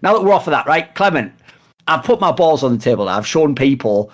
Now that we're off of that, right, Clement, I've put my balls on the table. I've shown people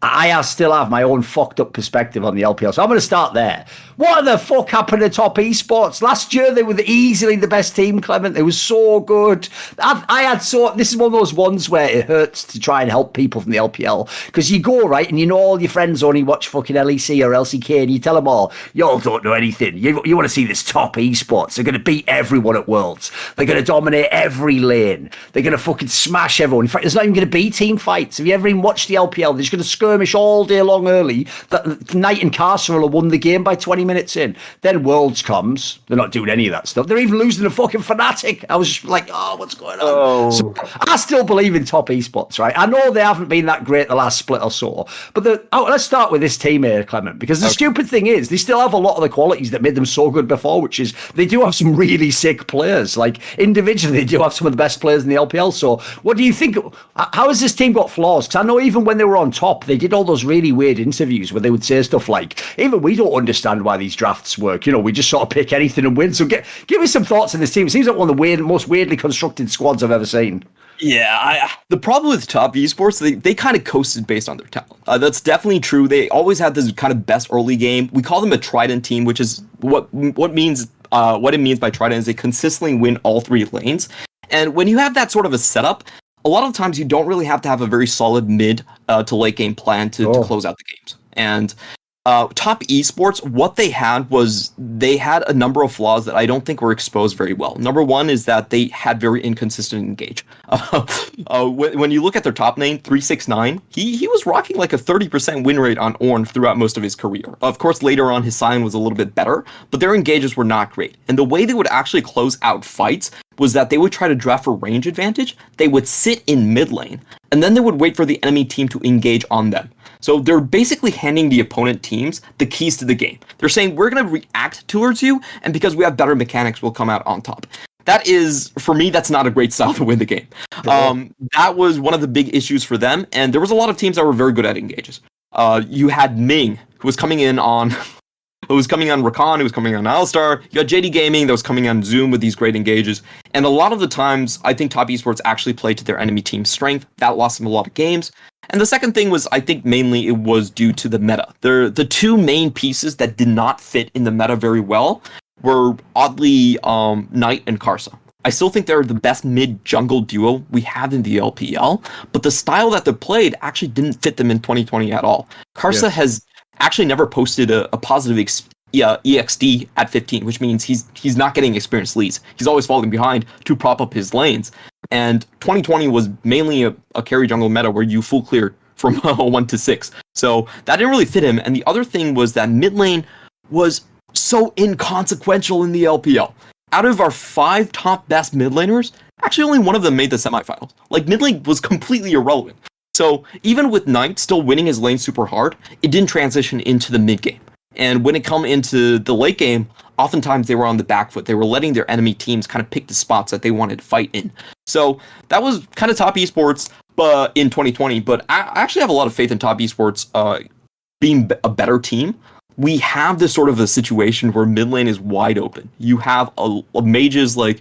I still have my own fucked up perspective on the LPL. So I'm going to start there. What the fuck happened to Top Esports? Last year, they were easily the best team, Clement. They were so good. This is one of those ones where it hurts to try and help people from the LPL. Because you go, right, and you know all your friends only watch fucking LEC or LCK, and you tell them all, y'all don't know anything. You want to see this Top Esports. They're going to beat everyone at Worlds. They're going to dominate every lane. They're going to fucking smash everyone. In fact, there's not even going to be team fights. Have you ever even watched the LPL? They're just going to skirmish all day long early. That Knight and Carcer will have won the game by 20 minutes in. Then Worlds comes. They're not doing any of that stuff. They're even losing to fucking Fnatic. I was just like, oh, what's going on? Oh. So I still believe in Top Esports, right? I know they haven't been that great the last split or so. But let's start with this team here, Clement, because the stupid thing is they still have a lot of the qualities that made them so good before, which is they do have some really sick players. Like individually, they do have some of the best players in the LPL. So what do you think? How has this team got flaws? Because I know even when they were on top, they did all those really weird interviews where they would say stuff like, even we don't understand why these drafts work. You know, we just sort of pick anything and win. So give me some thoughts on this team. It seems like one of the most weirdly constructed squads I've ever seen. Yeah, the problem with Top Esports, they kind of coasted based on their talent. That's definitely true. They always had this kind of best early game. We call them a Trident team, which is what it means by Trident is they consistently win all three lanes. And when you have that sort of a setup, a lot of times you don't really have to have a very solid mid to late game plan to close out the games. And Top Esports, what they had was they had a number of flaws that I don't think were exposed very well. Number one is that they had very inconsistent engage. When you look at their top lane, 369, he was rocking like a 30% win rate on Ornn throughout most of his career. Of course, later on, his Sion was a little bit better, but their engages were not great. And the way they would actually close out fights was that they would try to draft for range advantage. They would sit in mid lane, and then they would wait for the enemy team to engage on them. So they're basically handing the opponent teams the keys to the game. They're saying, we're going to react towards you, and because we have better mechanics, we'll come out on top. That is, for me, that's not a great style to win the game. That was one of the big issues for them, and there was a lot of teams that were very good at engages. You had Ming, who was coming in on... It was coming on Rakan, it was coming on Alistar. You had JD Gaming that was coming on Zoom with these great engages. And a lot of the times, I think Top Esports actually played to their enemy team's strength. That lost them a lot of games. And the second thing was, I think mainly it was due to the meta. The two main pieces that did not fit in the meta very well were oddly Knight and Karsa. I still think they're the best mid-jungle duo we have in the LPL, but the style that they played actually didn't fit them in 2020 at all. Karsa has actually never posted a positive EXD at 15, which means he's not getting experienced leads. He's always falling behind to prop up his lanes. And 2020 was mainly a carry jungle meta where you full clear from 1 to 6. So that didn't really fit him. And the other thing was that mid lane was so inconsequential in the LPL. Out of our 5 top best mid laners, actually only one of them made the semifinals. Like, mid lane was completely irrelevant. So even with Knight still winning his lane super hard, it didn't transition into the mid game. And when it come into the late game, oftentimes they were on the back foot. They were letting their enemy teams kind of pick the spots that they wanted to fight in. So that was kind of Top Esports in 2020. But I actually have a lot of faith in Top Esports being a better team. We have this sort of a situation where mid lane is wide open. You have a mages, like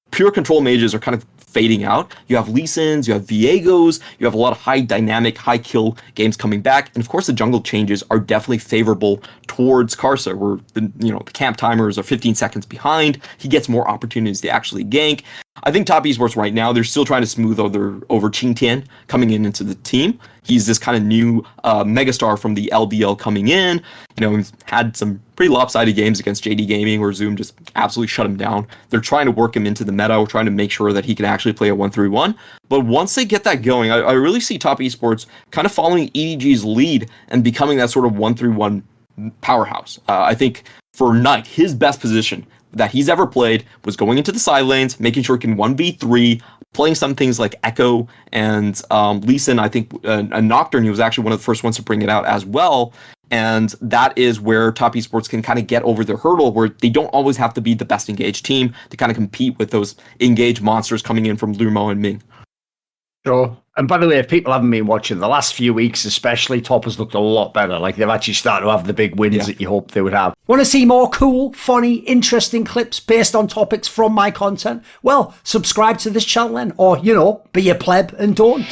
pure control mages are kind of fading out. You have Lee Sins, you have Viegos, you have a lot of high dynamic, high kill games coming back, and of course the jungle changes are definitely favorable towards Karsa, where the camp timers are 15 seconds behind. He gets more opportunities to actually gank. I think Top Esports right now, they're still trying to smooth over Qingtian coming into the team. He's this kind of new megastar from the LBL coming in. He's had some pretty lopsided games against JD Gaming where Zoom just absolutely shut him down. They're trying to work him into the meta, trying to make sure that he can actually play a 1-3-1. But once they get that going, I really see Top Esports kind of following EDG's lead and becoming that sort of 1-3-1 powerhouse. I think for Knight, his best position that he's ever played was going into the side lanes, making sure he can 1v3, playing some things like Echo and Lee Sin. I think a Nocturne, he was actually one of the first ones to bring it out as well. And that is where Top Esports can kind of get over their hurdle, where they don't always have to be the best engaged team to kind of compete with those engaged monsters coming in from Lumo and Ming. Sure. And by the way, if people haven't been watching, the last few weeks especially, Top has looked a lot better. Like, they've actually started to have the big wins that you hoped they would have. Want to see more cool, funny, interesting clips based on topics from my content? Well, subscribe to this channel then, or, be a pleb and don't.